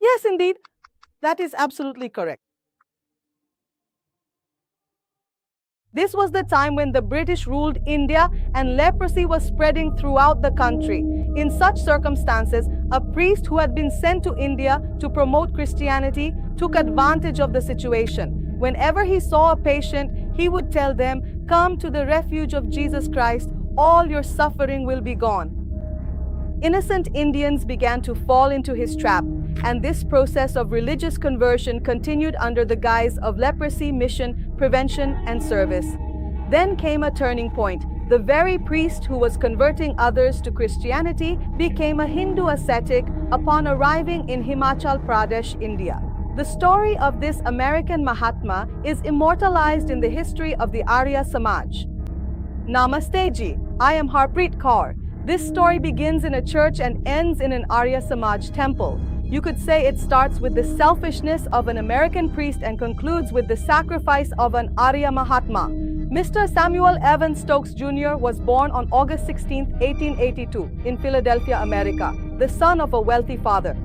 Yes, indeed, that is absolutely correct. This was the time when the British ruled India and leprosy was spreading throughout the country. In such circumstances, a priest who had been sent to India to promote Christianity took advantage of the situation. Whenever he saw a patient, he would tell them, "Come to the refuge of Jesus Christ, all your suffering will be gone." Innocent Indians began to fall into his trap, and this process of religious conversion continued under the guise of leprosy mission, prevention, and service. Then came a turning point. The very priest who was converting others to Christianity became a Hindu ascetic upon arriving in Himachal Pradesh, India. The story of this American Mahatma is immortalized in the history of the Arya Samaj. Namaste ji, I am Harpreet Kaur. This story begins in a church and ends in an Arya Samaj temple. You could say it starts with the selfishness of an American priest and concludes with the sacrifice of an Arya Mahatma. Mr. Samuel Evan Stokes Jr. was born on August 16, 1882, in Philadelphia, America, the son of a wealthy father.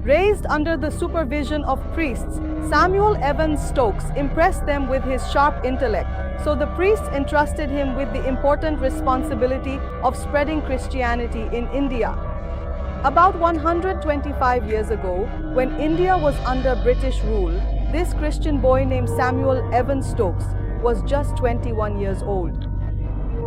Raised under the supervision of priests, Samuel Evans Stokes impressed them with his sharp intellect, so the priests entrusted him with the important responsibility of spreading Christianity in India. About 125 years ago, when India was under British rule, this Christian boy named Samuel Evans Stokes was just 21 years old.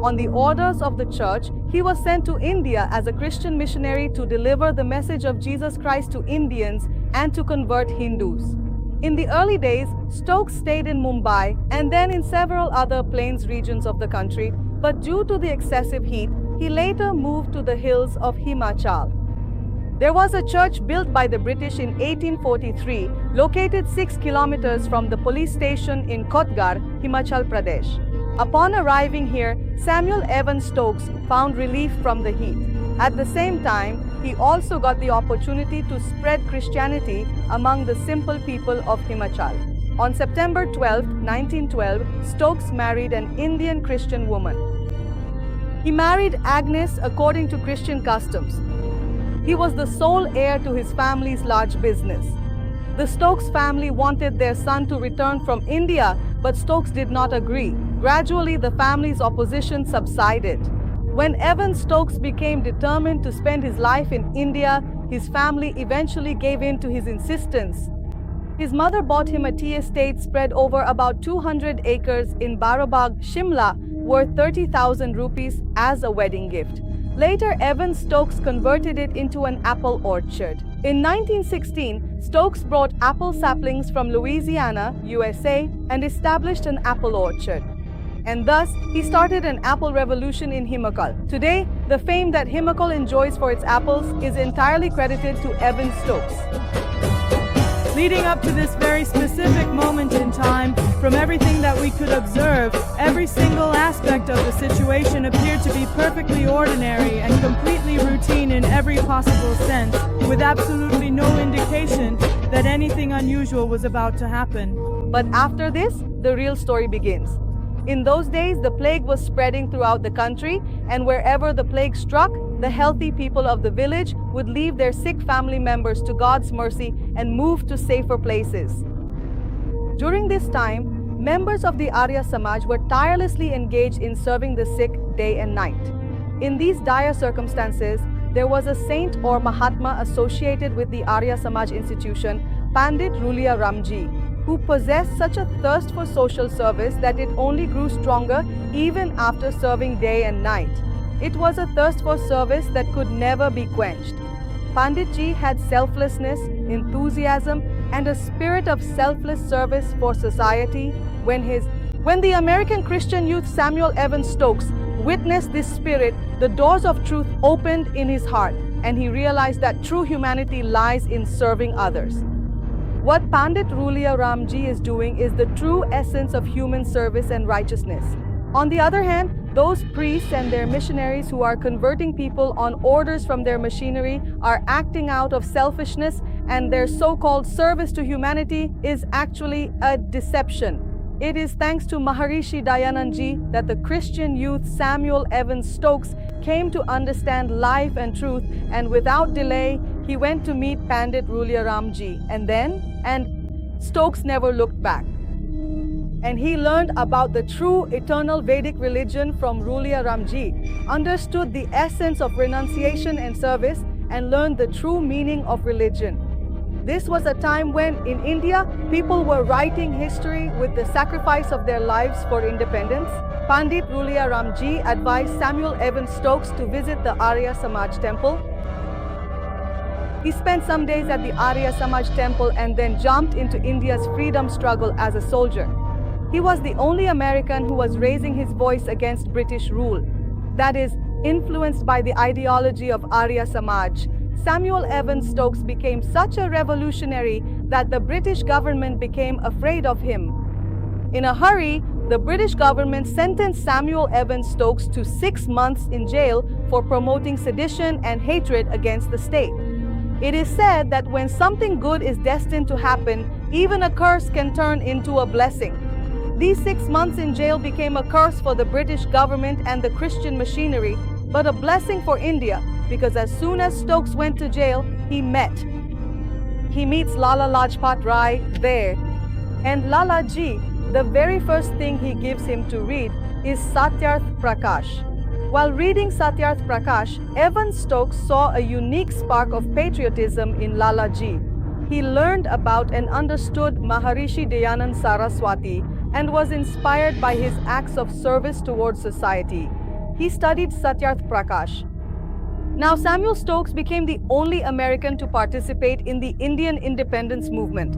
On the orders of the church, he was sent to India as a Christian missionary to deliver the message of Jesus Christ to Indians and to convert Hindus. In the early days, Stokes stayed in Mumbai and then in several other plains regions of the country, but due to the excessive heat, he later moved to the hills of Himachal. There was a church built by the British in 1843, located 6 kilometers from the police station in Kotgarh, Himachal Pradesh. Upon arriving here, Samuel Evans Stokes found relief from the heat. At the same time, he also got the opportunity to spread Christianity among the simple people of Himachal. On September 12, 1912, Stokes married an Indian Christian woman. He married Agnes according to Christian customs. He was the sole heir to his family's large business. The Stokes family wanted their son to return from India, but Stokes did not agree. Gradually, the family's opposition subsided. When Evan Stokes became determined to spend his life in India, his family eventually gave in to his insistence. His mother bought him a tea estate spread over about 200 acres in Barabagh, Shimla, worth 30,000 rupees as a wedding gift. Later, Evan Stokes converted it into an apple orchard. In 1916, Stokes brought apple saplings from Louisiana, USA, and established an apple orchard. And thus, he started an apple revolution in Himachal. Today, the fame that Himachal enjoys for its apples is entirely credited to Evan Stokes. Leading up to this very specific moment in time, from everything that we could observe, every single aspect of the situation appeared to be perfectly ordinary and completely routine in every possible sense, with absolutely no indication that anything unusual was about to happen. But after this, the real story begins. In those days, the plague was spreading throughout the country, and wherever the plague struck, the healthy people of the village would leave their sick family members to God's mercy and move to safer places. During this time, members of the Arya Samaj were tirelessly engaged in serving the sick day and night. In these dire circumstances, there was a saint or Mahatma associated with the Arya Samaj institution, Pandit Rulia Ramji, who possessed such a thirst for social service that it only grew stronger even after serving day and night. It was a thirst for service that could never be quenched. Panditji had selflessness, enthusiasm, and a spirit of selfless service for society. When the American Christian youth Samuel Evans Stokes witnessed this spirit, the doors of truth opened in his heart, and he realized that true humanity lies in serving others. What Pandit Rulia Ramji is doing is the true essence of human service and righteousness. On the other hand, those priests and their missionaries who are converting people on orders from their machinery are acting out of selfishness, and their so-called service to humanity is actually a deception. It is thanks to Maharishi Dayanandji that the Christian youth Samuel Evans Stokes came to understand life and truth, and without delay, he went to meet Pandit Ruliaramji, and Stokes never looked back. And he learned about the true eternal Vedic religion from Ruliaramji, understood the essence of renunciation and service, and learned the true meaning of religion. This was a time when, in India, people were writing history with the sacrifice of their lives for independence. Pandit Ruliaramji advised Samuel Evans Stokes to visit the Arya Samaj temple. He spent some days at the Arya Samaj temple and then jumped into India's freedom struggle as a soldier. He was the only American who was raising his voice against British rule. That is, influenced by the ideology of Arya Samaj, Samuel Evans Stokes became such a revolutionary that the British government became afraid of him. In a hurry, the British government sentenced Samuel Evans Stokes to 6 months in jail for promoting sedition and hatred against the state. It is said that when something good is destined to happen, even a curse can turn into a blessing. These 6 months in jail became a curse for the British government and the Christian machinery, but a blessing for India, because as soon as Stokes went to jail, he meets Lala Lajpat Rai there. And Lala Ji, the very first thing he gives him to read is Satyarth Prakash. While reading Satyarth Prakash, Evans Stokes saw a unique spark of patriotism in Lala Ji. He learned about and understood Maharishi Dayanand Saraswati and was inspired by his acts of service towards society. He studied Satyarth Prakash. Now, Samuel Stokes became the only American to participate in the Indian independence movement.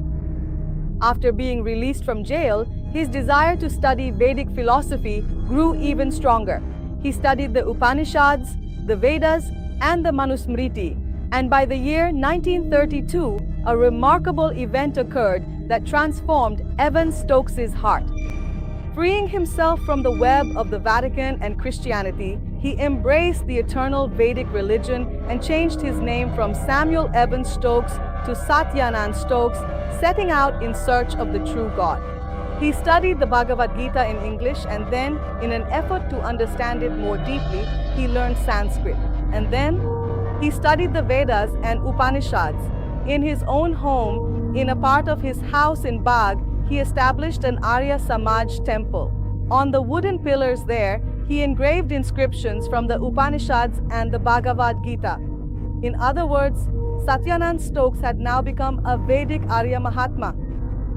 After being released from jail, his desire to study Vedic philosophy grew even stronger. He studied the Upanishads, the Vedas, and the Manusmriti. And by the year 1932, a remarkable event occurred that transformed Evans Stokes' heart. Freeing himself from the web of the Vatican and Christianity, he embraced the eternal Vedic religion and changed his name from Samuel Evans Stokes to Satyanand Stokes, setting out in search of the true God. He studied the Bhagavad Gita in English, and then, in an effort to understand it more deeply, he learned Sanskrit. And then, he studied the Vedas and Upanishads. In his own home, in a part of his house in Bagh, he established an Arya Samaj temple. On the wooden pillars there, he engraved inscriptions from the Upanishads and the Bhagavad Gita. In other words, Satyanand Stokes had now become a Vedic Arya Mahatma.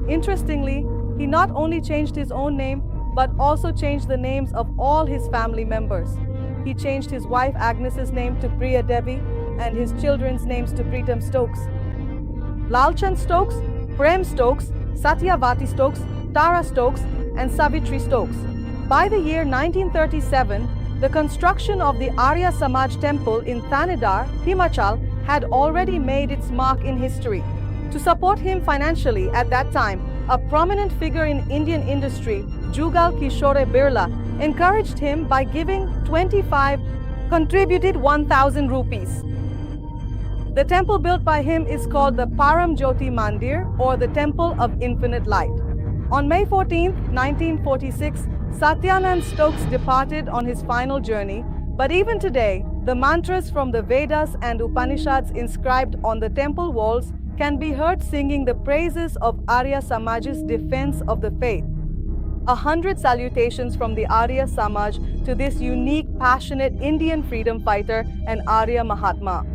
Interestingly, he not only changed his own name, but also changed the names of all his family members. He changed his wife Agnes's name to Priya Devi and his children's names to Pritam Stokes, Lalchand Stokes, Prem Stokes, Satyavati Stokes, Tara Stokes, and Savitri Stokes. By the year 1937, the construction of the Arya Samaj temple in Thanedar, Himachal, had already made its mark in history. To support him financially at that time, a prominent figure in Indian industry, Jugal Kishore Birla, encouraged him by contributed 1,000 rupees. The temple built by him is called the Param Jyoti Mandir, or the Temple of Infinite Light. On May 14, 1946, Satyanand Stokes departed on his final journey, but even today, the mantras from the Vedas and Upanishads inscribed on the temple walls can be heard singing the praises of Arya Samaj's defense of the faith. 100 salutations from the Arya Samaj to this unique, passionate Indian freedom fighter and Arya Mahatma.